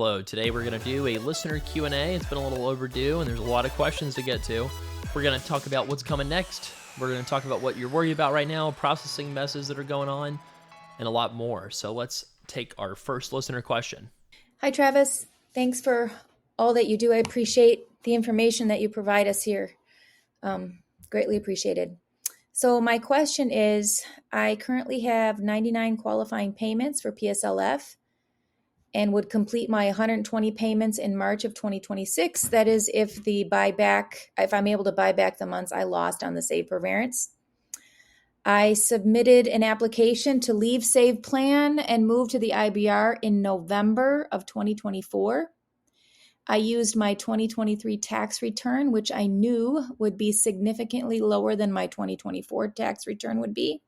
Hello, today we're going to do a listener Q&A. It's been a little overdue and there's a lot of questions to get to. We're going to talk about what's coming next. We're going to talk about what you're worried about right now, processing messes that are going on, and a lot more. So let's take our first listener question. Hi, Travis. Thanks for all that you do. I appreciate the information that you provide us here. Greatly appreciated. So my question is, I currently have 99 qualifying payments for PSLF and would complete my 120 payments in March of 2026. That is if I'm able to buy back the months I lost on the save forbearance. I submitted an application to leave save plan and move to the IBR in November of 2024. I used my 2023 tax return, which I knew would be significantly lower than my 2024 tax return would be.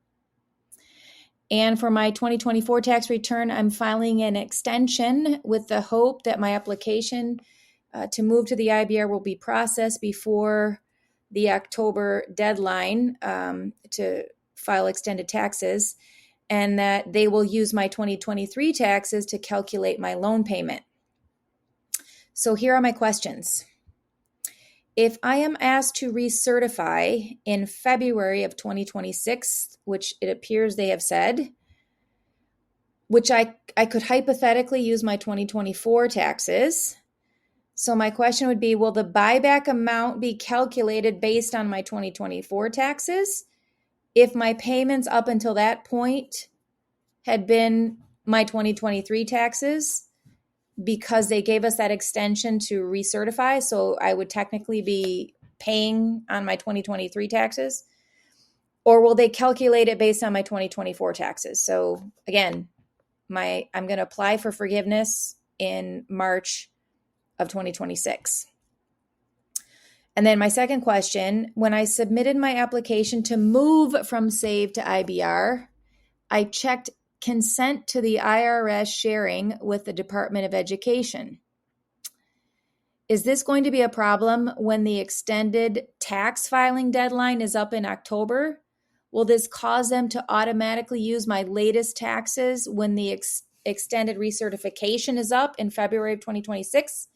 And for my 2024 tax return, I'm filing an extension with the hope that my application to move to the IBR will be processed before the October deadline to file extended taxes, and that they will use my 2023 taxes to calculate my loan payment. So here are my questions. If I am asked to recertify in February of 2026, which it appears they have said, which I could hypothetically use my 2024 taxes. So my question would be, will the buyback amount be calculated based on my 2024 taxes if my payments up until that point had been my 2023 taxes? Because they gave us that extension to recertify, so I would technically be paying on my 2023 taxes? Or will they calculate it based on my 2024 taxes? So again, I'm going to apply for forgiveness in March of 2026. And then my second question, when I submitted my application to move from SAVE to IBR, I checked consent to the IRS sharing with the Department of Education. Is this going to be a problem when the extended tax filing deadline is up in October? Will this cause them to automatically use my latest taxes when the extended recertification is up in February of 2026?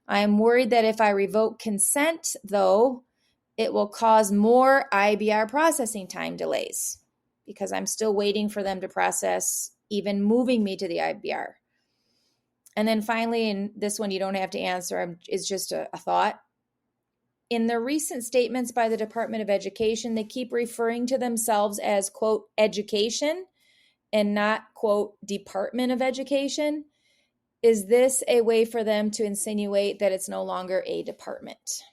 I am worried that if I revoke consent, though, it will cause more IBR processing time delays, because I'm still waiting for them to process even moving me to the IBR. And then finally, and this one you don't have to answer, it's just a thought. In the recent statements by the Department of Education, they keep referring to themselves as, quote, education and not, quote, Department of Education. Is this a way for them to insinuate that it's no longer a department?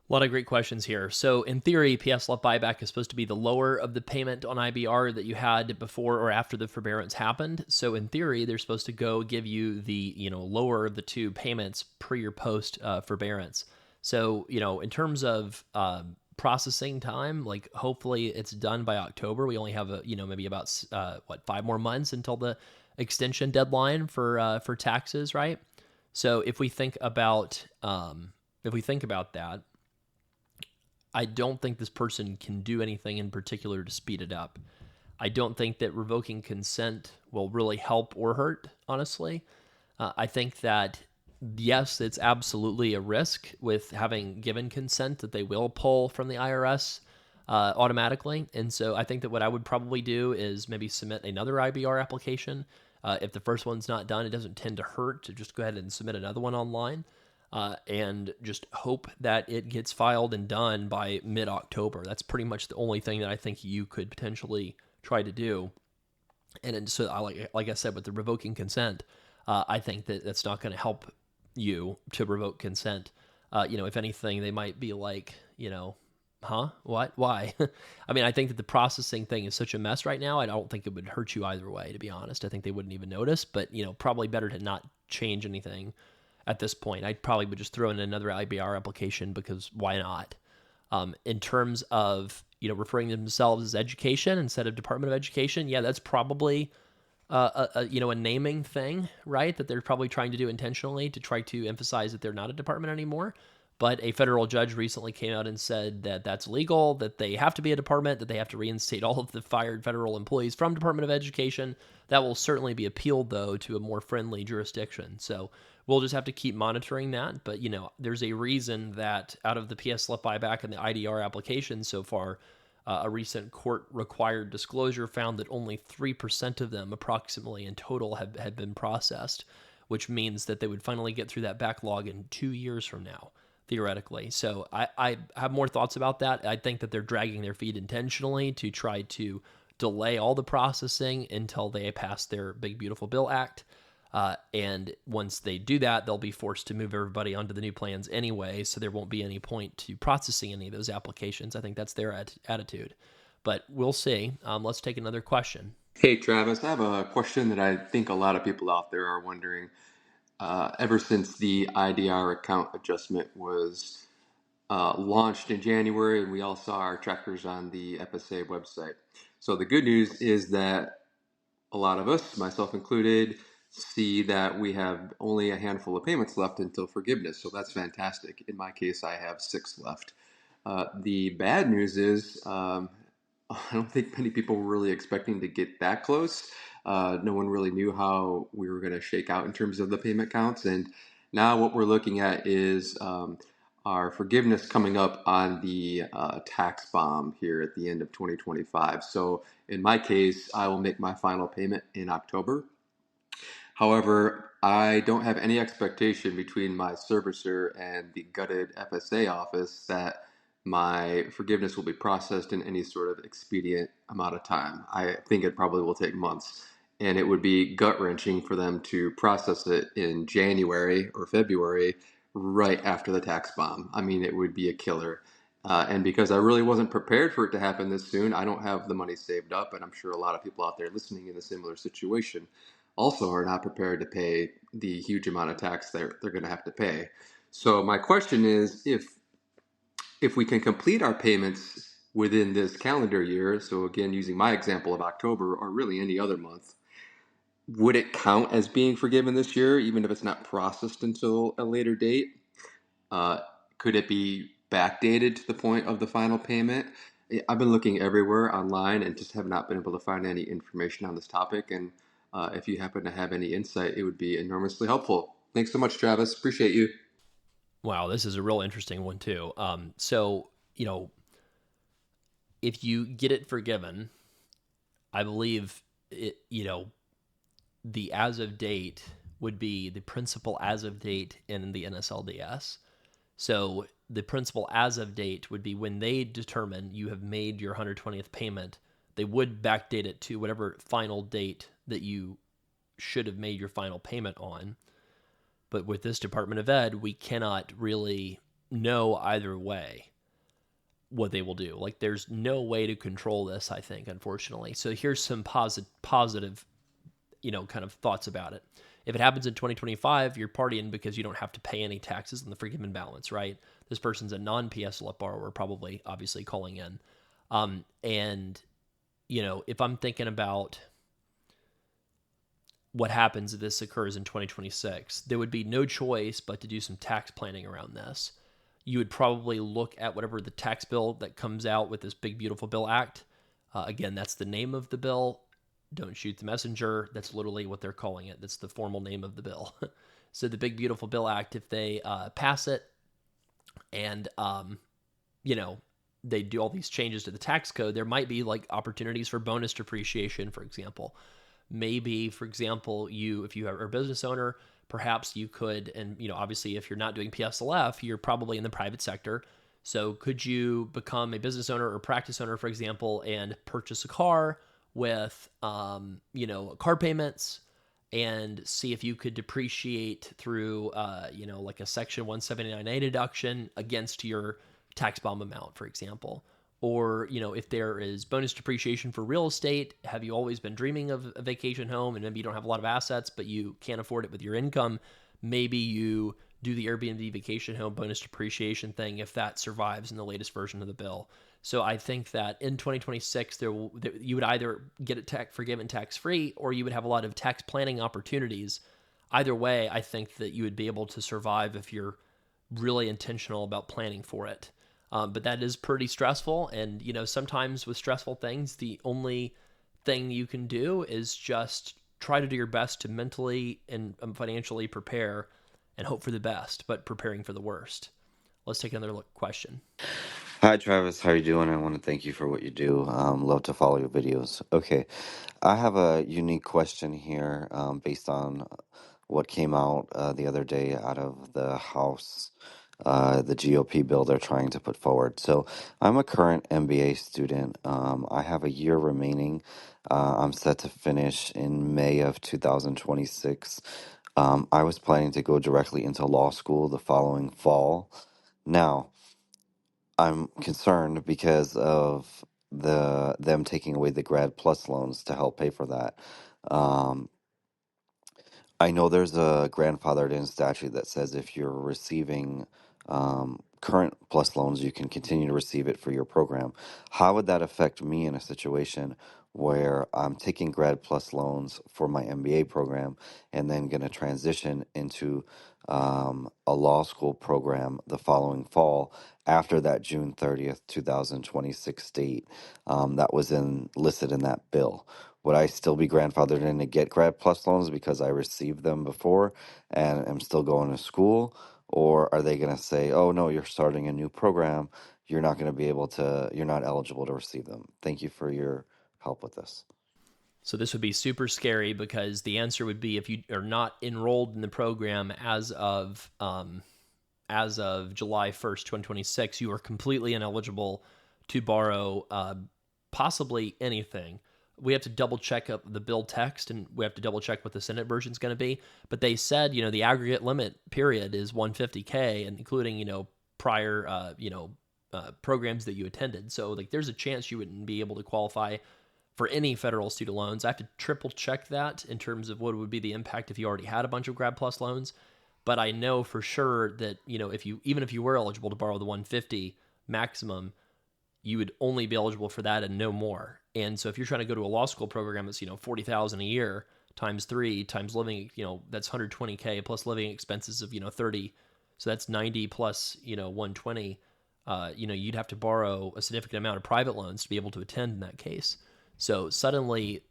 A lot of great questions here. So in theory, PSLF buyback is supposed to be the lower of the payment on IBR that you had before or after the forbearance happened. So in theory, they're supposed to go give you the lower of the two payments pre or post forbearance. So in terms of processing time, like hopefully it's done by October. We only have maybe about 5 more months until the extension deadline for taxes, right? So if we think about that, I don't think this person can do anything in particular to speed it up. I don't think that revoking consent will really help or hurt, honestly. I think that, yes, it's absolutely a risk with having given consent that they will pull from the IRS automatically. And so I think that what I would probably do is maybe submit another IBR application. If the first one's not done, it doesn't tend to hurt to just go ahead and submit another one online. And just hope that it gets filed and done by mid-October. That's pretty much the only thing that I think you could potentially try to do. And so, like I said, with the revoking consent, I think that that's not going to help you to revoke consent. If anything, they might be like, huh? What? Why? I mean, I think that the processing thing is such a mess right now. I don't think it would hurt you either way, to be honest. I think they wouldn't even notice, but, probably better to not change anything at this point. I probably would just throw in another IBR application because why not? In terms of, referring to themselves as education instead of Department of Education, yeah, that's probably a naming thing, right? That they're probably trying to do intentionally to try to emphasize that they're not a department anymore. But a federal judge recently came out and said that that's illegal, that they have to be a department, that they have to reinstate all of the fired federal employees from Department of Education. That will certainly be appealed, though, to a more friendly jurisdiction. So we'll just have to keep monitoring that. But, there's a reason that out of the PSLF buyback and the IDR applications so far, a recent court-required disclosure found that only 3% of them, approximately in total, had been processed, which means that they would finally get through that backlog in 2 years from now, theoretically. So I have more thoughts about that. I think that they're dragging their feet intentionally to try to delay all the processing until they pass their Big Beautiful Bill Act. And once they do that, they'll be forced to move everybody onto the new plans anyway, so there won't be any point to processing any of those applications. I think that's their attitude. But we'll see. Let's take another question. Hey, Travis, I have a question that I think a lot of people out there are wondering. Ever since the IDR account adjustment was launched in January, and we all saw our trackers on the FSA website. So the good news is that a lot of us, myself included, see that we have only a handful of payments left until forgiveness. So that's fantastic. In my case, I have 6 left. The bad news is I don't think many people were really expecting to get that close. No one really knew how we were going to shake out in terms of the payment counts. And now what we're looking at is our forgiveness coming up on the tax bomb here at the end of 2025. So in my case, I will make my final payment in October. However, I don't have any expectation between my servicer and the gutted FSA office that my forgiveness will be processed in any sort of expedient amount of time. I think it probably will take months, and it would be gut-wrenching for them to process it in January or February right after the tax bomb. I mean, it would be a killer. And because I really wasn't prepared for it to happen this soon, I don't have the money saved up, and I'm sure a lot of people out there listening in a similar situation also are not prepared to pay the huge amount of tax they're going to have to pay. So my question is, if we can complete our payments within this calendar year, so again, using my example of October or really any other month, would it count as being forgiven this year, even if it's not processed until a later date? Could it be backdated to the point of the final payment? I've been looking everywhere online and just have not been able to find any information on this topic. And if you happen to have any insight, it would be enormously helpful. Thanks so much, Travis. Appreciate you. Wow, this is a real interesting one, too. So, if you get it forgiven, I believe the as of date would be the principal as of date in the NSLDS. So the principal as of date would be when they determine you have made your 120th payment. They would backdate it to whatever final date that you should have made your final payment on. But with this Department of Ed, we cannot really know either way what they will do. Like, there's no way to control this, I think, unfortunately. So here's some positive, kind of thoughts about it. If it happens in 2025, you're partying because you don't have to pay any taxes on the forgiven balance, right? This person's a non-PSLF borrower, probably, obviously, calling in. And, if I'm thinking about what happens if this occurs in 2026, there would be no choice but to do some tax planning around this. You would probably look at whatever the tax bill that comes out with this Big Beautiful Bill Act. Again, that's the name of the bill. Don't shoot the messenger. That's literally what they're calling it. That's the formal name of the bill. So the Big Beautiful Bill Act, if they pass it and, they do all these changes to the tax code, there might be like opportunities for bonus depreciation, for example. Maybe, for example, if you are a business owner, perhaps you could, and obviously if you're not doing PSLF, you're probably in the private sector. So could you become a business owner or practice owner, for example, and purchase a car with, car payments and see if you could depreciate through, like a Section 179A deduction against your tax bomb amount, for example. Or, if there is bonus depreciation for real estate, have you always been dreaming of a vacation home and maybe you don't have a lot of assets, but you can't afford it with your income? Maybe you do the Airbnb vacation home bonus depreciation thing if that survives in the latest version of the bill. So I think that in 2026, you would either get it forgiven tax-free, or you would have a lot of tax planning opportunities. Either way, I think that you would be able to survive if you're really intentional about planning for it. But that is pretty stressful. And, sometimes with stressful things, the only thing you can do is just try to do your best to mentally and financially prepare and hope for the best, but preparing for the worst. Let's take another question. Hi Travis, how you doing? I want to thank you for what you do. Love to follow your videos. Okay, I have a unique question here, based on what came out the other day out of the House, the GOP bill they're trying to put forward. So I'm a current MBA student. I have a year remaining. I'm set to finish in May of 2026. I was planning to go directly into law school the following fall. Now, I'm concerned because of them taking away the grad plus loans to help pay for that. Um, I know there's a grandfathered in statute that says if you're receiving current plus loans, you can continue to receive it for your program. How would that affect me in a situation where I'm taking grad plus loans for my MBA program and then going to transition into a law school program the following fall after that June 30th, 2026 date that was listed in that bill? Would I still be grandfathered in to get grad plus loans because I received them before and am still going to school? Or are they going to say, oh, no, you're starting a new program. You're not going to be able to, you're not eligible to receive them. Thank you for your help with this. So this would be super scary because the answer would be if you are not enrolled in the program as of July 1st, 2026, you are completely ineligible to borrow possibly anything. We have to double check up the bill text and we have to double check what the Senate version is going to be. But they said, the aggregate limit period is 150K, and including, prior, programs that you attended. So like there's a chance you wouldn't be able to qualify for any federal student loans. I have to triple check that in terms of what would be the impact if you already had a bunch of Grad Plus loans. But I know for sure that, even if you were eligible to borrow the 150 maximum, you would only be eligible for that and no more. And so if you're trying to go to a law school program that's, 40,000 a year times 3 times living, that's 120K plus living expenses of, 30. So that's 90 plus, 120. You'd have to borrow a significant amount of private loans to be able to attend in that case. So suddenly,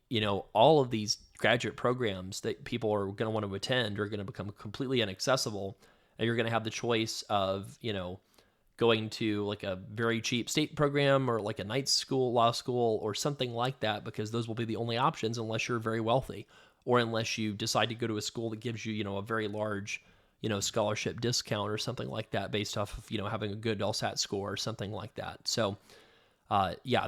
all of these graduate programs that people are going to want to attend are going to become completely inaccessible. And you're going to have the choice of, going to like a very cheap state program or like a night school, law school, or something like that, because those will be the only options unless you're very wealthy or unless you decide to go to a school that gives you, a very large, scholarship discount or something like that based off of, having a good LSAT score or something like that. So,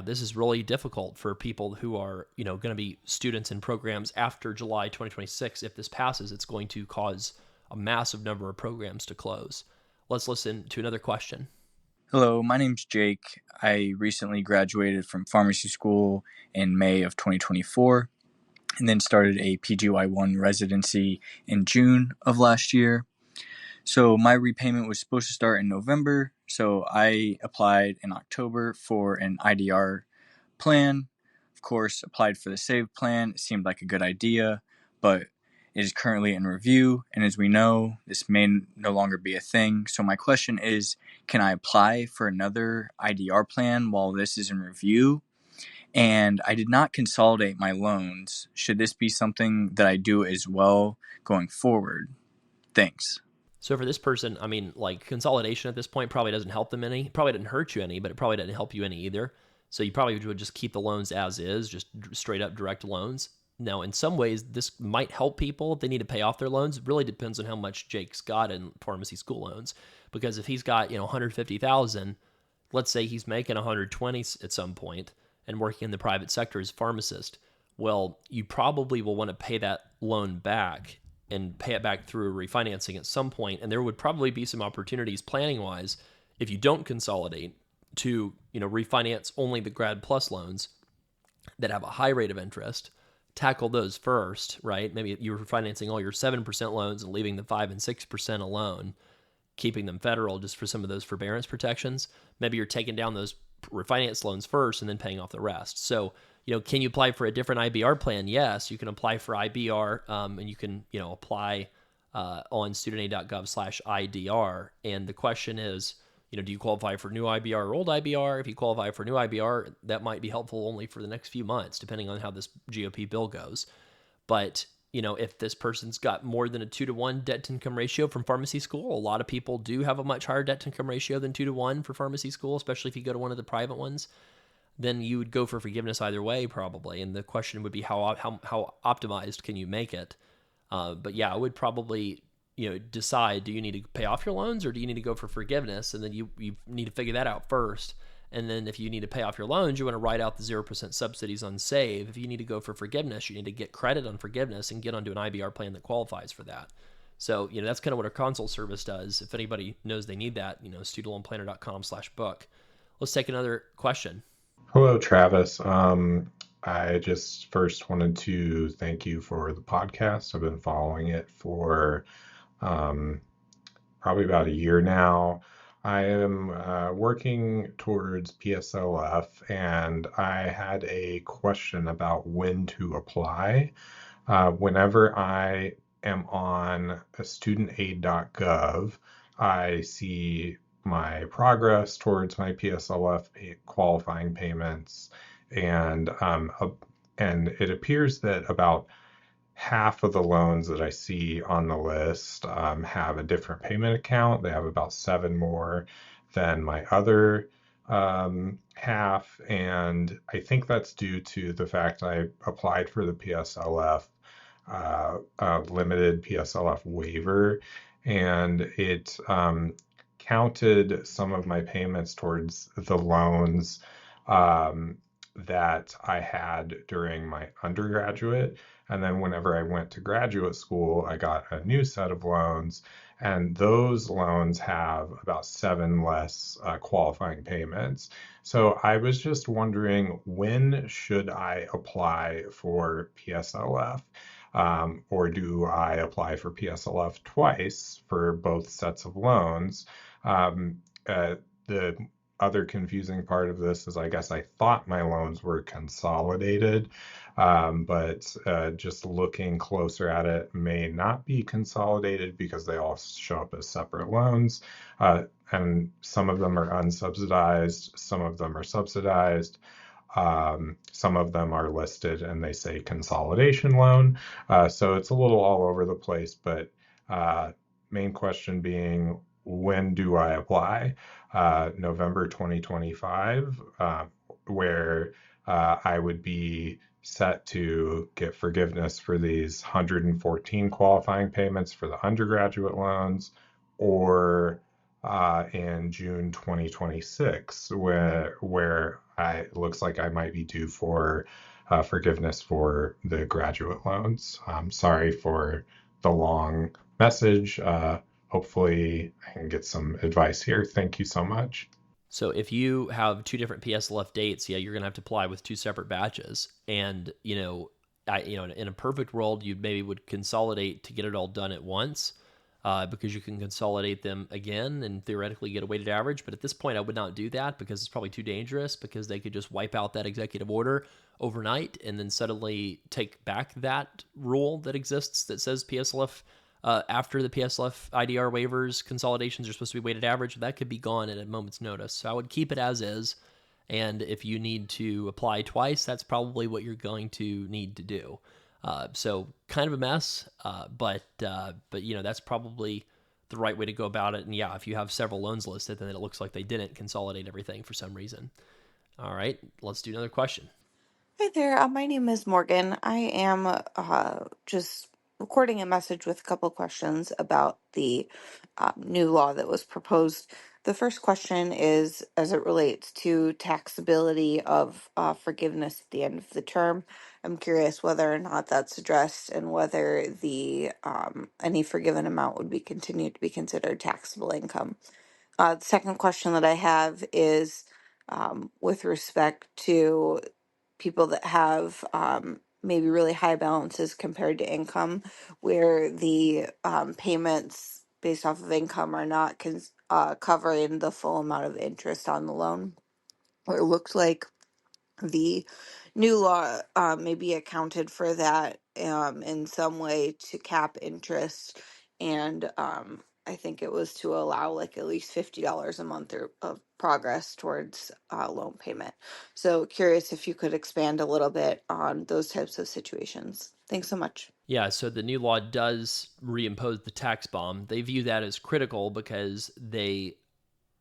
this is really difficult for people who are, going to be students in programs after July 2026. If this passes, it's going to cause a massive number of programs to close. Let's listen to another question. Hello, my name's Jake. I recently graduated from pharmacy school in May of 2024 and then started a PGY1 residency in June of last year. So my repayment was supposed to start in November, so I applied in October for an IDR plan. Of course, applied for the SAVE plan. It seemed like a good idea, but it is currently in review, and as we know, this may no longer be a thing. So my question is, can I apply for another IDR plan while this is in review? And I did not consolidate my loans. Should this be something that I do as well going forward? Thanks. So for this person, I mean, like consolidation at this point probably doesn't help them any. It probably didn't hurt you any, but it probably didn't help you any either. So you probably would just keep the loans as is, just straight up direct loans. Now, in some ways, this might help people if they need to pay off their loans. It really depends on how much Jake's got in pharmacy school loans. Because if he's got, 150,000, let's say he's making 120 at some point and working in the private sector as a pharmacist, well, you probably will want to pay that loan back and pay it back through refinancing at some point. And there would probably be some opportunities planning wise if you don't consolidate to, refinance only the grad plus loans that have a high rate of interest. Tackle those first, right? Maybe you're refinancing all your 7% loans and leaving the 5 and 6% alone, keeping them federal just for some of those forbearance protections. Maybe you're taking down those refinance loans first and then paying off the rest. So, can you apply for a different IBR plan? Yes, you can apply for IBR, and you can, apply on studentaid.gov/IDR. And the question is, do you qualify for new IBR or old IBR? If you qualify for new IBR, that might be helpful only for the next few months, depending on how this GOP bill goes. But if this person's got more than a 2-to-1 debt to income ratio from pharmacy school, a lot of people do have a much higher debt to income ratio than 2-to-1 for pharmacy school, especially if you go to one of the private ones. Then you would go for forgiveness either way, probably. And the question would be how optimized can you make it? But yeah, I would probably decide, do you need to pay off your loans or do you need to go for forgiveness? And then you need to figure that out first. And then if you need to pay off your loans, you want to write out the 0% subsidies on save. If you need to go for forgiveness, you need to get credit on forgiveness and get onto an IBR plan that qualifies for that. So, that's kind of what our consult service does. If anybody knows they need that, studentloanplanner.com/book. Let's take another question. Hello, Travis. I just first wanted to thank you for the podcast. I've been following it for probably about a year now. I am working towards PSLF, and I had a question about when to apply. Whenever I am on studentaid.gov, I see my progress towards my PSLF qualifying payments, and it appears that about half of the loans that I see on the list have a different payment account. They have about 7 more than my other half, and I think that's due to the fact I applied for the PSLF limited PSLF waiver, and it counted some of my payments towards the loans that I had during my undergraduate. And then whenever I went to graduate school, I got a new set of loans, and those loans have about 7 less qualifying payments. So I was just wondering, when should I apply for PSLF? Or do I apply for PSLF twice for both sets of loans? The other confusing part of this is I guess I thought my loans were consolidated, but just looking closer at it, may not be consolidated because they all show up as separate loans. And some of them are unsubsidized, some of them are subsidized. Some of them are listed and they say consolidation loan. So it's a little all over the place, but main question being, when do I apply? November 2025, where I would be set to get forgiveness for these 114 qualifying payments for the undergraduate loans, or in June 2026, where it looks like I might be due for forgiveness for the graduate loans. I'm sorry for the long message. Hopefully I can get some advice here. Thank you so much. So if you have 2 different PSLF dates, yeah, you're going to have to apply with 2 separate batches. And, in a perfect world, you maybe would consolidate to get it all done at once, because you can consolidate them again and theoretically get a weighted average. But at this point, I would not do that because it's probably too dangerous, because they could just wipe out that executive order overnight and then suddenly take back that rule that exists that says PSLF, after the PSLF IDR waivers, consolidations are supposed to be weighted average. That could be gone at a moment's notice. So I would keep it as is. And if you need to apply twice, that's probably what you're going to need to do. So kind of a mess, but that's probably the right way to go about it. And yeah, if you have several loans listed, then it looks like they didn't consolidate everything for some reason. All right, let's do another question. Hi there. My name is Morgan. I am just recording a message with a couple questions about the new law that was proposed. The first question is as it relates to taxability of forgiveness at the end of the term. I'm curious whether or not that's addressed and whether the any forgiven amount would be continued to be considered taxable income. The second question that I have is with respect to people that have maybe really high balances compared to income, where the payments based off of income are not covering the full amount of interest on the loan. Or it looks like the new law may be accounted for that in some way to cap interest and I think it was to allow like at least $50 a month of progress towards loan payment. So curious if you could expand a little bit on those types of situations. Thanks so much. Yeah, so the new law does reimpose the tax bomb. They view that as critical because they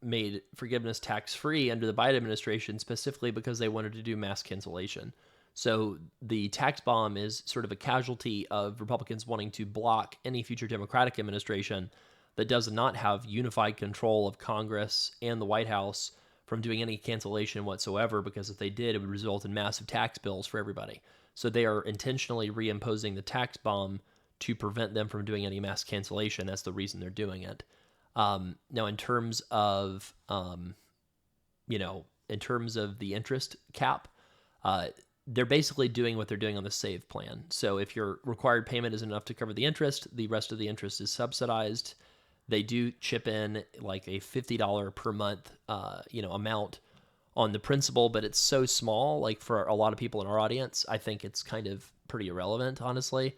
made forgiveness tax free under the Biden administration specifically because they wanted to do mass cancellation. So the tax bomb is sort of a casualty of Republicans wanting to block any future Democratic administration that does not have unified control of Congress and the White House from doing any cancellation whatsoever, because if they did, it would result in massive tax bills for everybody. So they are intentionally reimposing the tax bomb to prevent them from doing any mass cancellation. That's the reason they're doing it. Now, in terms of in terms of the interest cap, they're basically doing what they're doing on the SAVE plan. So if your required payment isn't enough to cover the interest, the rest of the interest is subsidized. They do chip in like a $50 per month, amount on the principal, but it's so small. Like for a lot of people in our audience, I think it's kind of pretty irrelevant, honestly.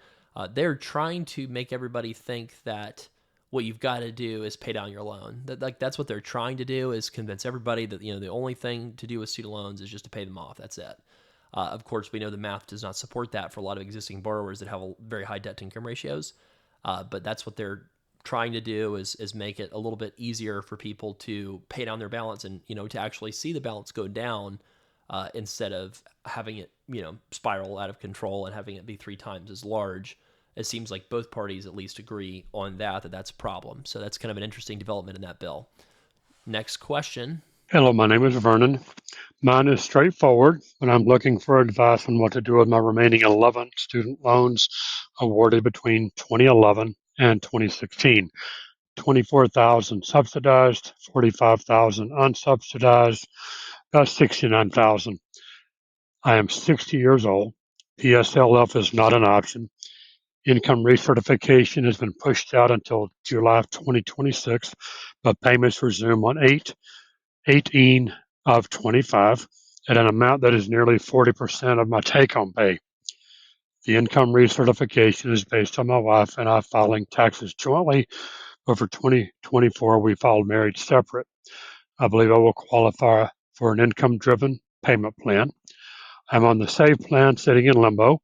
They're trying to make everybody think that what you've got to do is pay down your loan. That's what they're trying to do, is convince everybody that the only thing to do with student loans is just to pay them off. That's it. Of course, we know the math does not support that for a lot of existing borrowers that have very high debt to income ratios. But that's what they're trying to do, is make it a little bit easier for people to pay down their balance and to actually see the balance go down, instead of having it spiral out of control and having it be 3 times as large. It seems like both parties at least agree on that's a problem. So that's kind of an interesting development in that bill. Next question. Hello, my name is Vernon. Mine is straightforward, but I'm looking for advice on what to do with my remaining 11 student loans awarded between 2011 and 2016. 24,000 subsidized, 45,000 unsubsidized, about 69,000. I am 60 years old. PSLF is not an option. Income recertification has been pushed out until July of 2026, but payments resume on 8/18 of 25 at an amount that is nearly 40% of my take-home pay. The income recertification is based on my wife and I filing taxes jointly, but for 2024 we filed married separate. I believe I will qualify for an income-driven payment plan. I'm on the SAVE plan sitting in limbo.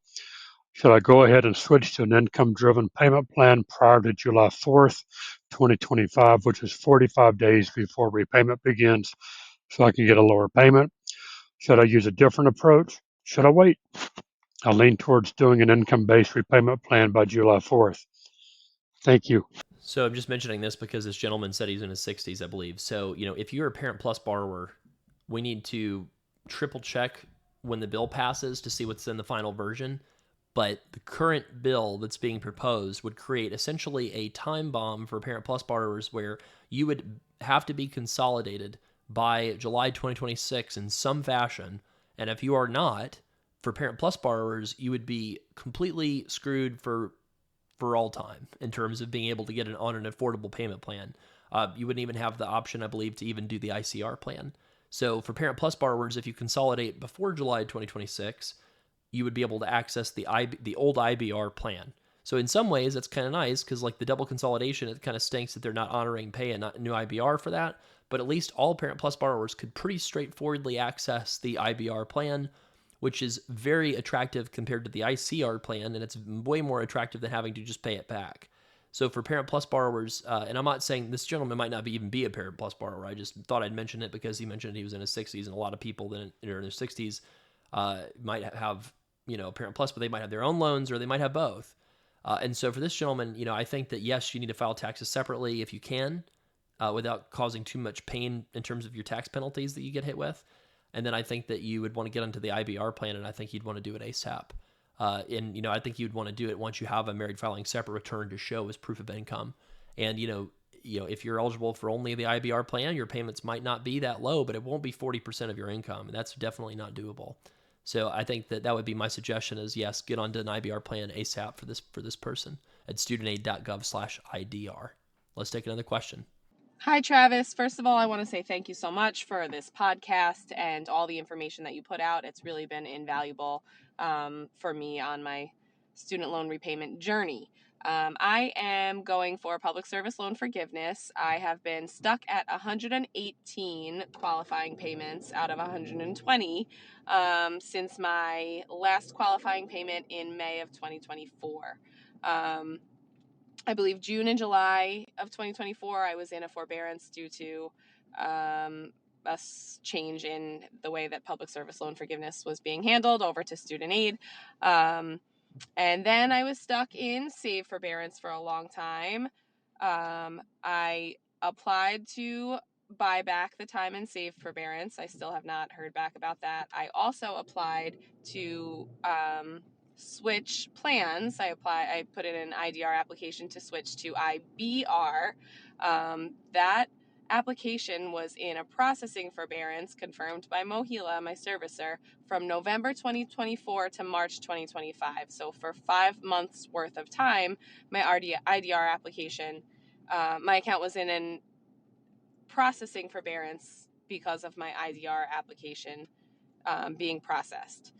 Should I go ahead and switch to an income-driven payment plan prior to July 4th, 2025, which is 45 days before repayment begins, so I can get a lower payment? Should I use a different approach? Should I wait? I lean towards doing an income-based repayment plan by July 4th. Thank you. So I'm just mentioning this because this gentleman said he's in his 60s, I believe. So, if you're a Parent Plus borrower, we need to triple check when the bill passes to see what's in the final version. But the current bill that's being proposed would create essentially a time bomb for Parent Plus borrowers, where you would have to be consolidated by July 2026 in some fashion. And if you are not, for Parent Plus borrowers, you would be completely screwed for all time in terms of being able to get on an affordable payment plan. You wouldn't even have the option, I believe, to even do the ICR plan. So for Parent Plus borrowers, if you consolidate before July 2026, you would be able to access the old IBR plan. So in some ways, that's kind of nice, because like the double consolidation, it kind of stinks that they're not honoring pay and not new IBR for that. But at least all Parent Plus borrowers could pretty straightforwardly access the IBR plan, which is very attractive compared to the ICR plan, and it's way more attractive than having to just pay it back. So for Parent Plus borrowers, and I'm not saying this gentleman might not even be a Parent Plus borrower, I just thought I'd mention it because he mentioned he was in his 60s, and a lot of people that are in their 60s might have Parent Plus, but they might have their own loans, or they might have both. And so for this gentleman, I think that yes, you need to file taxes separately if you can, without causing too much pain in terms of your tax penalties that you get hit with. And then I think that you would want to get onto the IBR plan, and I think you'd want to do it ASAP. And I think you'd want to do it once you have a married filing separate return to show as proof of income. And if you're eligible for only the IBR plan, your payments might not be that low, but it won't be 40% of your income, and that's definitely not doable. So I think that would be my suggestion: is yes, get onto an IBR plan ASAP for this person at studentaid.gov/IDR. Let's take another question. Hi, Travis. First of all, I want to say thank you so much for this podcast and all the information that you put out. It's really been invaluable for me on my student loan repayment journey. I am going for public service loan forgiveness. I have been stuck at 118 qualifying payments out of 120 since my last qualifying payment in May of 2024. I believe June and July of 2024, I was in a forbearance due to a change in the way that public service loan forgiveness was being handled over to student aid. And then I was stuck in save forbearance for a long time. I applied to buy back the time and save forbearance. I still have not heard back about that. I also applied to switch plans. I put in an IDR application to switch to IBR. That application was in a processing forbearance confirmed by Mohila, my servicer, from November 2024 to March 2025. So for 5 months worth of time, my IDR application, my account was in an processing forbearance because of my IDR application being processed.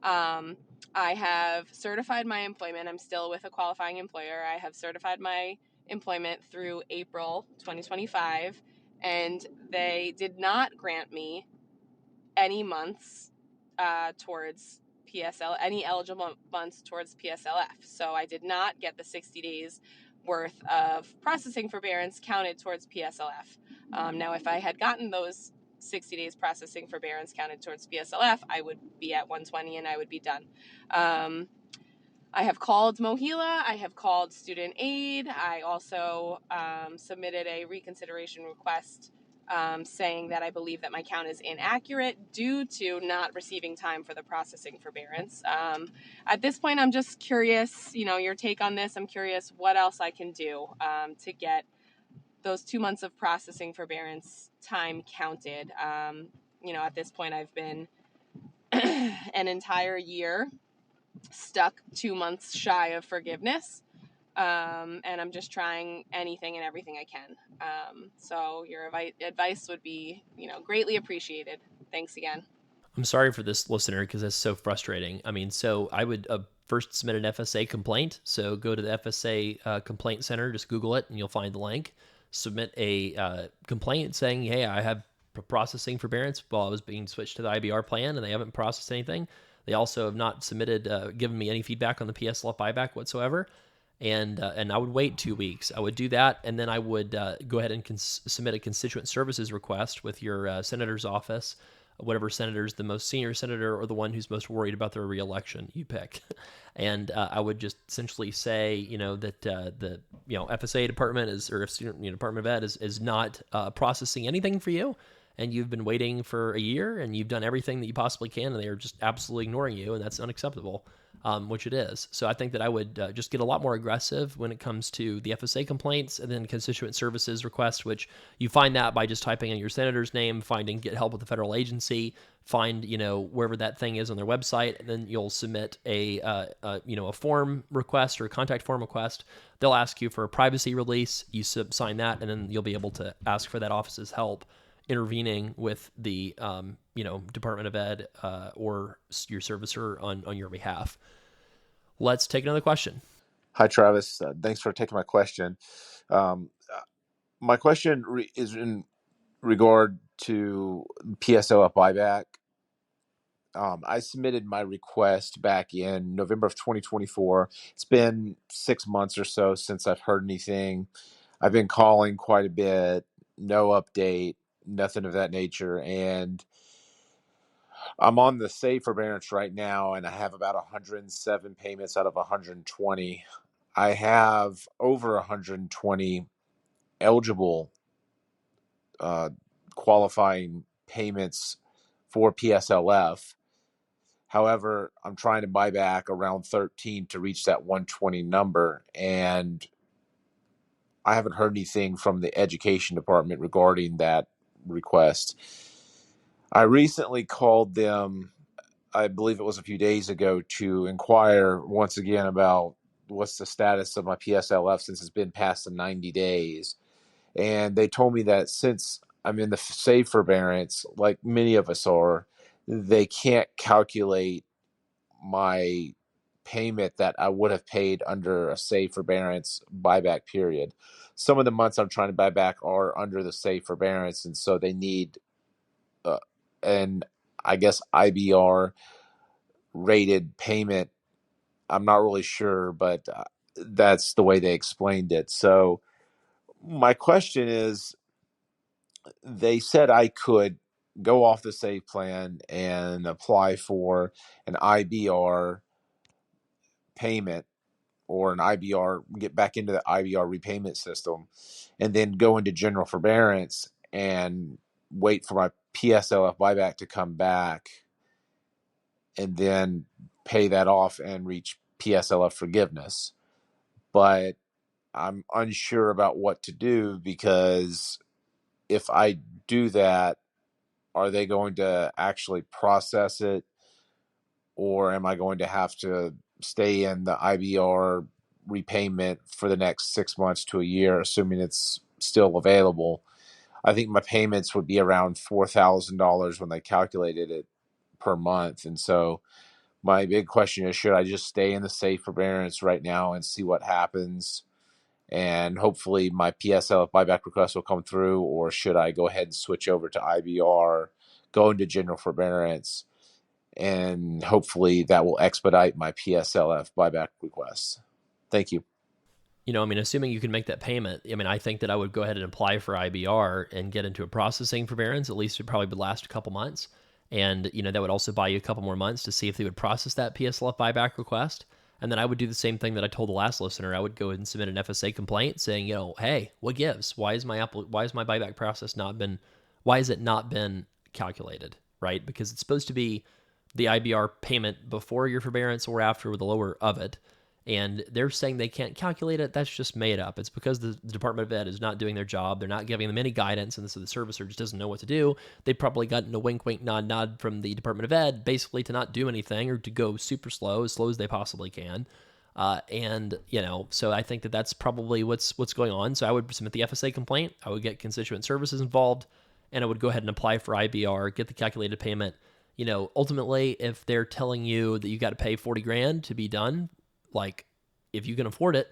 I have certified my employment. I'm still with a qualifying employer. I have certified my employment through April 2025, and they did not grant me any months towards any eligible months towards PSLF. So I did not get the 60 days worth of processing forbearance counted towards PSLF. Now, if I had gotten those 60 days processing forbearance counted towards PSLF, I would be at 120 and I would be done. I have called Mohila. I have called Student Aid. I also submitted a reconsideration request saying that I believe that my count is inaccurate due to not receiving time for the processing forbearance. At this point, I'm just curious, your take on this. I'm curious what else I can do to get those 2 months of processing forbearance time counted. At this point, I've been an entire year stuck 2 months shy of forgiveness. And I'm just trying anything and everything I can. So your advice would be, greatly appreciated. Thanks again. I'm sorry for this listener because that's so frustrating. I mean, so I would first submit an FSA complaint. So go to the FSA complaint center, just Google it, and you'll find the link. Submit a complaint saying, hey, I have processing forbearance while I was being switched to the IBR plan, and they haven't processed anything. They also have not given me any feedback on the PSLF buyback whatsoever. And I would wait 2 weeks. I would do that, and then I would go ahead and submit a constituent services request with your senator's office, whatever senator's the most senior senator or the one who's most worried about their reelection, you pick. And I would just essentially say, that the FSA department or student Department of Ed is not processing anything for you, and you've been waiting for a year, and you've done everything that you possibly can, and they are just absolutely ignoring you, and that's unacceptable. Which it is. So I think that I would just get a lot more aggressive when it comes to the FSA complaints and then constituent services requests, which you find that by just typing in your senator's name, finding get help with the federal agency, find, wherever that thing is on their website, and then you'll submit a form request or a contact form request. They'll ask you for a privacy release. You sign that, and then you'll be able to ask for that office's help intervening with the Department of Ed or your servicer on your behalf. Let's take another question. Hi, Travis. Thanks for taking my question. My question is in regard to PSLF buyback. I submitted my request back in November of 2024. It's been 6 months or so since I've heard anything. I've been calling quite a bit, no update, nothing of that nature. And I'm on the save forbearance right now, and I have about 107 payments out of 120. I have over 120 eligible qualifying payments for PSLF. However, I'm trying to buy back around 13 to reach that 120 number, and I haven't heard anything from the education department regarding that request. I recently called them, I believe it was a few days ago, to inquire once again about what's the status of my PSLF since it's been past the 90 days. And they told me that since I'm in the save forbearance, like many of us are, they can't calculate my payment that I would have paid under a save forbearance buyback period. Some of the months I'm trying to buy back are under the save forbearance, and so they need an, I guess, IBR rated payment. I'm not really sure, but that's the way they explained it. So my question is, they said I could go off the save plan and apply for an IBR payment or an IBR, get back into the IBR repayment system, and then go into general forbearance and wait for my PSLF buyback to come back and then pay that off and reach PSLF forgiveness. But I'm unsure about what to do, because if I do that, are they going to actually process it, or am I going to have to stay in the IBR repayment for the next 6 months to a year, assuming it's still available? I think my payments would be around $4,000 when they calculated it per month. And so my big question is, should I just stay in the safe forbearance right now and see what happens? And hopefully my PSL buyback request will come through, or should I go ahead and switch over to IBR, go into general forbearance, and hopefully that will expedite my PSLF buyback request? Thank you. I mean, assuming you can make that payment, I mean, I think that I would go ahead and apply for IBR and get into a processing forbearance. At least it probably would last a couple months. And, that would also buy you a couple more months to see if they would process that PSLF buyback request. And then I would do the same thing that I told the last listener. I would go ahead and submit an FSA complaint saying, hey, what gives? Why is my buyback process why has it not been calculated, right? Because it's supposed to be the IBR payment before your forbearance or after, with the lower of it. And they're saying they can't calculate it. That's just made up. It's because the Department of Ed is not doing their job. They're not giving them any guidance, and so the servicer just doesn't know what to do. They probably gotten a wink, wink, nod, nod from the Department of Ed, basically to not do anything or to go super slow as they possibly can. So I think that that's probably what's going on. So I would submit the FSA complaint. I would get constituent services involved, and I would go ahead and apply for IBR, get the calculated payment. Ultimately, if they're telling you that you got to pay 40 grand to be done, like, if you can afford it,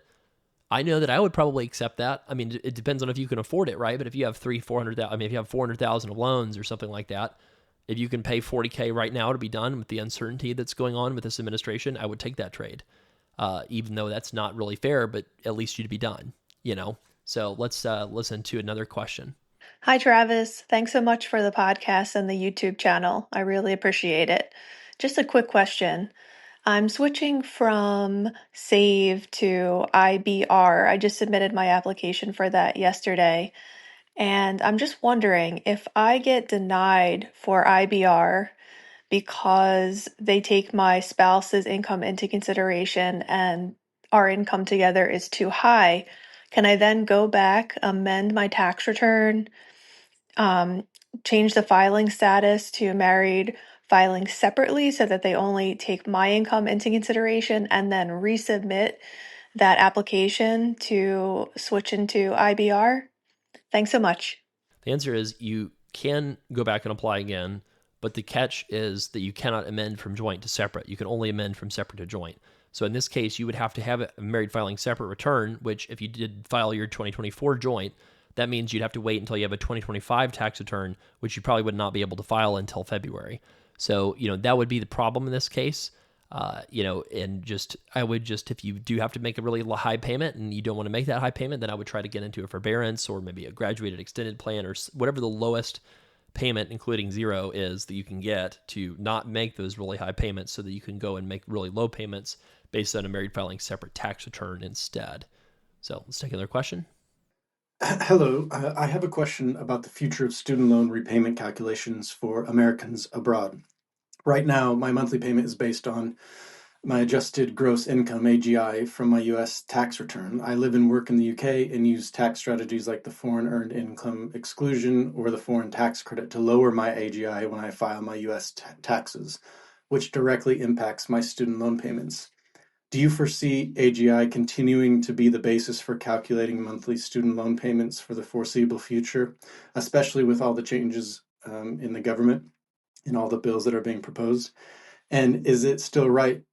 I know that I would probably accept that. I mean, it depends on if you can afford it, right? But if you have 400,000, I mean, if you have 400,000 of loans or something like that, if you can pay 40K right now to be done with the uncertainty that's going on with this administration, I would take that trade. Even though that's not really fair, but at least you'd be done, So let's listen to another question. Hi, Travis. Thanks so much for the podcast and the YouTube channel. I really appreciate it. Just a quick question. I'm switching from SAVE to IBR. I just submitted my application for that yesterday. And I'm just wondering, if I get denied for IBR because they take my spouse's income into consideration and our income together is too high, can I then go back, amend my tax return, change the filing status to married filing separately so that they only take my income into consideration, and then resubmit that application to switch into IBR? Thanks so much. The answer is you can go back and apply again, but the catch is that you cannot amend from joint to separate. You can only amend from separate to joint. So in this case, you would have to have a married filing separate return, which if you did file your 2024 joint, that means you'd have to wait until you have a 2025 tax return, which you probably would not be able to file until February. So, that would be the problem in this case. I would just, if you do have to make a really high payment and you don't want to make that high payment, then I would try to get into a forbearance or maybe a graduated extended plan, or whatever the lowest payment, including zero, is that you can get to not make those really high payments, so that you can go and make really low payments based on a married filing separate tax return instead. So let's take another question. Hello, I have a question about the future of student loan repayment calculations for Americans abroad. Right now, my monthly payment is based on my adjusted gross income, AGI, from my US tax return. I live and work in the UK and use tax strategies like the foreign earned income exclusion or the foreign tax credit to lower my AGI when I file my US taxes, which directly impacts my student loan payments. Do you foresee AGI continuing to be the basis for calculating monthly student loan payments for the foreseeable future, especially with all the changes in the government and all the bills that are being proposed? And is it still right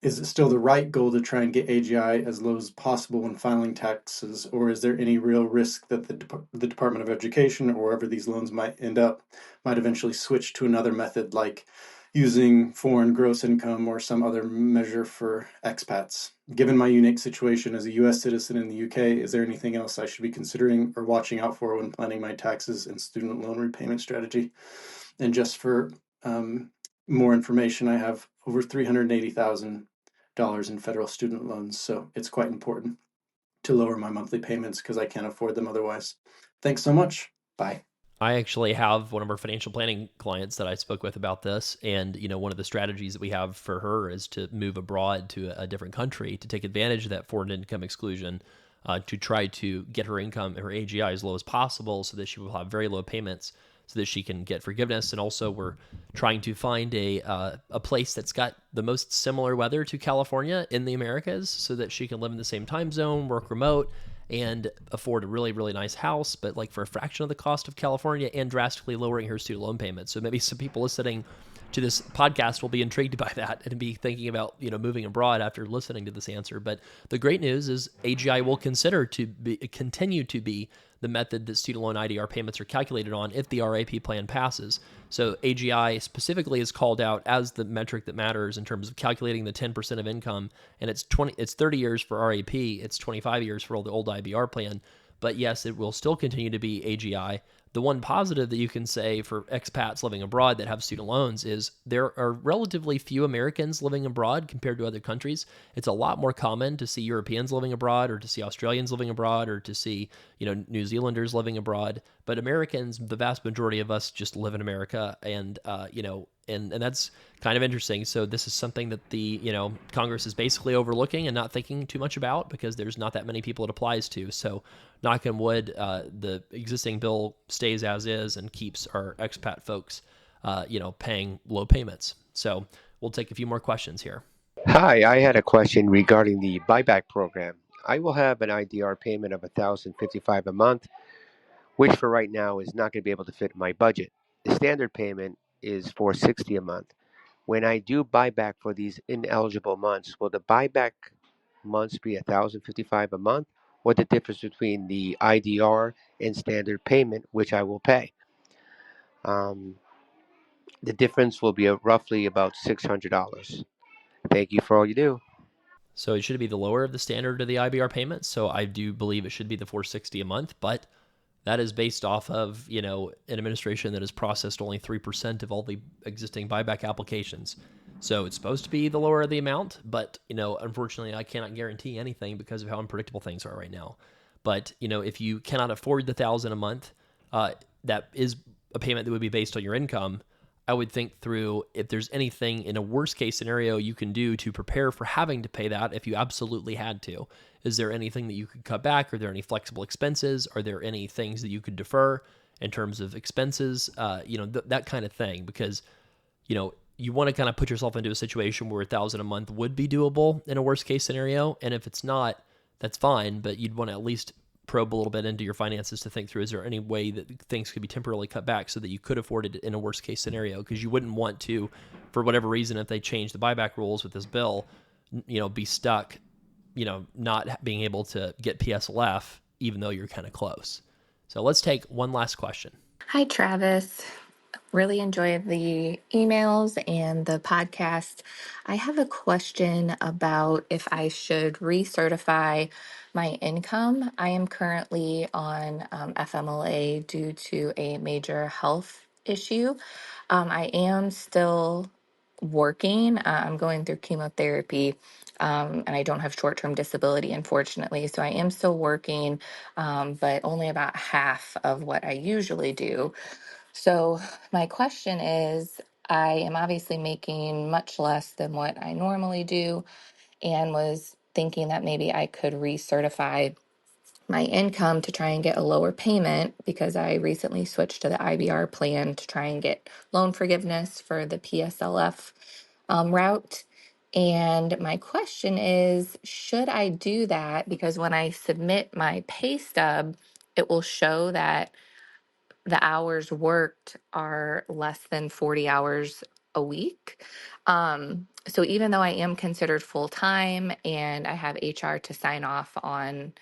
is it still the right goal to try and get AGI as low as possible when filing taxes, or is there any real risk that the Department of Education, or wherever these loans might end up, might eventually switch to another method like using foreign gross income or some other measure for expats? Given my unique situation as a US citizen in the UK, is there anything else I should be considering or watching out for when planning my taxes and student loan repayment strategy? And just for more information, I have over $380,000 in federal student loans, so it's quite important to lower my monthly payments because I can't afford them otherwise. Thanks so much. Bye. I actually have one of our financial planning clients that I spoke with about this. And, one of the strategies that we have for her is to move abroad to a different country to take advantage of that foreign income exclusion, to try to get her income, her AGI, as low as possible so that she will have very low payments so that she can get forgiveness. And also, we're trying to find a place that's got the most similar weather to California in the Americas so that she can live in the same time zone, work remote, and afford a really, really nice house, but like for a fraction of the cost of California, and drastically lowering her student loan payments. So maybe some people listening to this podcast will be intrigued by that and be thinking about moving abroad after listening to this answer. But the great news is AGI will continue to be the method that student loan IDR payments are calculated on if the RAP plan passes. So AGI specifically is called out as the metric that matters in terms of calculating the 10% of income, and it's 30 years for RAP, it's 25 years for the old IBR plan. But yes, it will still continue to be AGI. The one positive that you can say for expats living abroad that have student loans is there are relatively few Americans living abroad compared to other countries. It's a lot more common to see Europeans living abroad, or to see Australians living abroad, or to see, New Zealanders living abroad. But Americans, the vast majority of us just live in America, and and that's kind of interesting. So this is something that the Congress is basically overlooking and not thinking too much about because there's not that many people it applies to. So knock on wood, the existing bill stays as is and keeps our expat folks, paying low payments. So we'll take a few more questions here. Hi, I had a question regarding the buyback program. I will have an IDR payment of $1,055 a month, which for right now is not going to be able to fit my budget. The standard payment is $460 a month. When I do buyback for these ineligible months, will the buyback months be $1,055 a month, or the difference between the IDR and standard payment, which I will pay? Um, the difference will be roughly about $600. Thank you for all you do. So it should be the lower of the standard of the IBR payment. So I do believe it should be the 460 a month, but that is based off of, an administration that has processed only 3% of all the existing buyback applications. So it's supposed to be the lower of the amount, but, unfortunately I cannot guarantee anything because of how unpredictable things are right now. But, if you cannot afford the 1,000 a month, that is a payment that would be based on your income. I would think through if there's anything in a worst case scenario you can do to prepare for having to pay that if you absolutely had to. Is there anything that you could cut back? Are there any flexible expenses? Are there any things that you could defer in terms of expenses? That kind of thing, because, you want to kind of put yourself into a situation where 1,000 a month would be doable in a worst case scenario. And if it's not, that's fine, but you'd want to at least probe a little bit into your finances to think through, is there any way that things could be temporarily cut back so that you could afford it in a worst case scenario? Because you wouldn't want to, for whatever reason, if they change the buyback rules with this bill, be stuck, not being able to get PSLF, even though you're kind of close. So let's take one last question. Hi, Travis. Really enjoyed the emails and the podcast. I have a question about if I should recertify my income. I am currently on FMLA due to a major health issue. I am still working. I'm going through chemotherapy. And I don't have short term disability, unfortunately. So I am still working, but only about half of what I usually do. So, my question is, I am obviously making much less than what I normally do, and was thinking that maybe I could recertify my income to try and get a lower payment because I recently switched to the IBR plan to try and get loan forgiveness for the PSLF route. And my question is, should I do that? Because when I submit my pay stub, it will show that the hours worked are less than 40 hours a week. So even though I am considered full-time and I have HR to sign off on,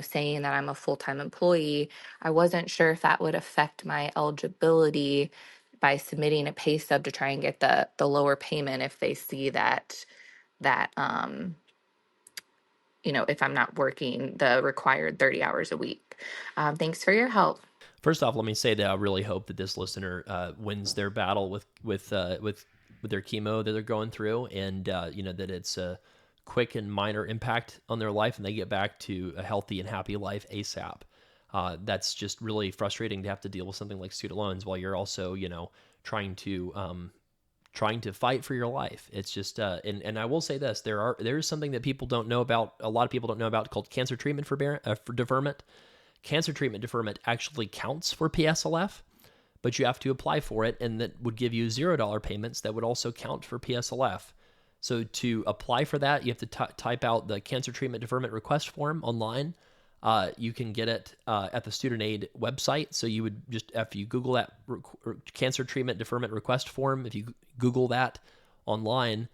saying that I'm a full-time employee, I wasn't sure if that would affect my eligibility by submitting a pay stub to try and get the lower payment if they see that if I'm not working the required 30 hours a week. Thanks for your help. First off, let me say that I really hope that this listener wins their battle with their chemo that they're going through, and that it's a quick and minor impact on their life, and they get back to a healthy and happy life ASAP. That's just really frustrating to have to deal with something like student loans while you're also trying to fight for your life. It's just and I will say this: there is something that people don't know about. A lot of people don't know about called cancer treatment for deferment. Cancer treatment deferment actually counts for PSLF, but you have to apply for it, and that would give you $0 payments that would also count for PSLF. So to apply for that, you have to type out the cancer treatment deferment request form online. You can get it at the student aid website. So you would just, if you Google that cancer treatment deferment request form, if you Google that online,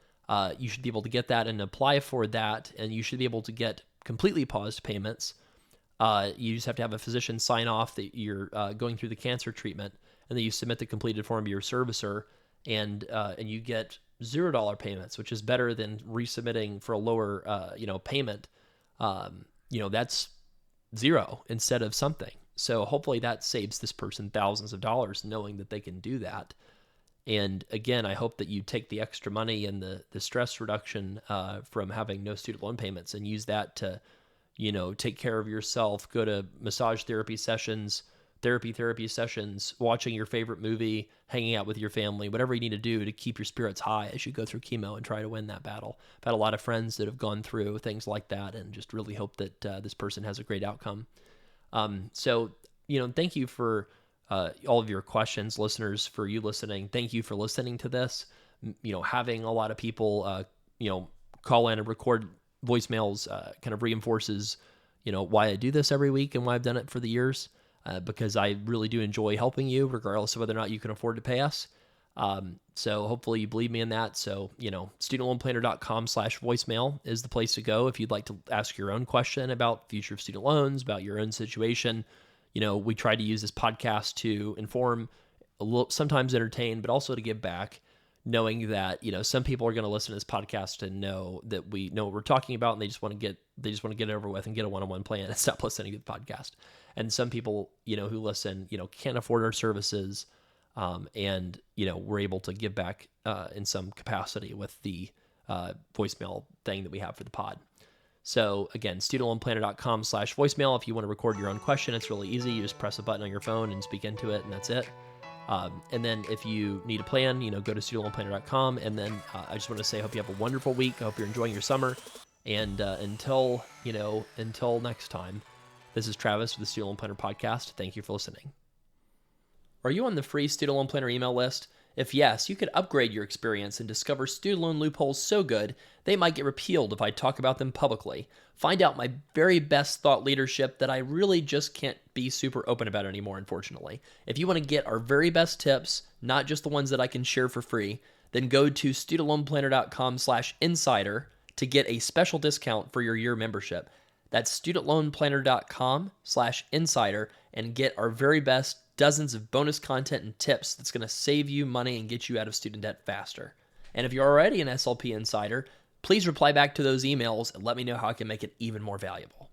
you should be able to get that and apply for that, and you should be able to get completely paused payments. You just have to have a physician sign off that you're going through the cancer treatment, and then you submit the completed form to your servicer, and you get $0 payments, which is better than resubmitting for a lower payment. That's zero instead of something. So hopefully that saves this person thousands of dollars, knowing that they can do that. And again, I hope that you take the extra money and the stress reduction from having no student loan payments and use that to take care of yourself, go to massage therapy sessions, therapy sessions, watching your favorite movie, hanging out with your family, whatever you need to do to keep your spirits high as you go through chemo and try to win that battle. I've had a lot of friends that have gone through things like that, and just really hope that this person has a great outcome. So thank you for all of your questions, listeners, for you listening. Thank you for listening to this. Having a lot of people, call in and record voicemails kind of reinforces why I do this every week and why I've done it for the years, because I really do enjoy helping you regardless of whether or not you can afford to pay us. So hopefully you believe me in that. So studentloanplanner.com/voicemail is the place to go if you'd like to ask your own question about future of student loans, about your own situation. We try to use this podcast to inform, sometimes entertain, but also to give back, knowing that some people are going to listen to this podcast and know that we know what we're talking about, and they just want to get it over with and get a one-on-one plan and stop listening to the podcast. And some people who listen can't afford our services, and we're able to give back in some capacity with the voicemail thing that we have for the pod. So again, studentloanplanner.com/voicemail. If you want to record your own question, it's really easy. You just press a button on your phone and speak into it, and that's it. And then if you need a plan, go to studentloanplanner.com. And then I just want to say, I hope you have a wonderful week. I hope you're enjoying your summer. And until next time, this is Travis with the Student Loan Planner Podcast. Thank you for listening. Are you on the free Student Loan Planner email list? If yes, you could upgrade your experience and discover student loan loopholes so good, they might get repealed if I talk about them publicly. Find out my very best thought leadership that I really just can't be super open about anymore, unfortunately. If you want to get our very best tips, not just the ones that I can share for free, then go to studentloanplanner.com/insider to get a special discount for your year membership. That's studentloanplanner.com/insider and get our very best dozens of bonus content and tips that's going to save you money and get you out of student debt faster. And if you're already an SLP insider, please reply back to those emails and let me know how I can make it even more valuable.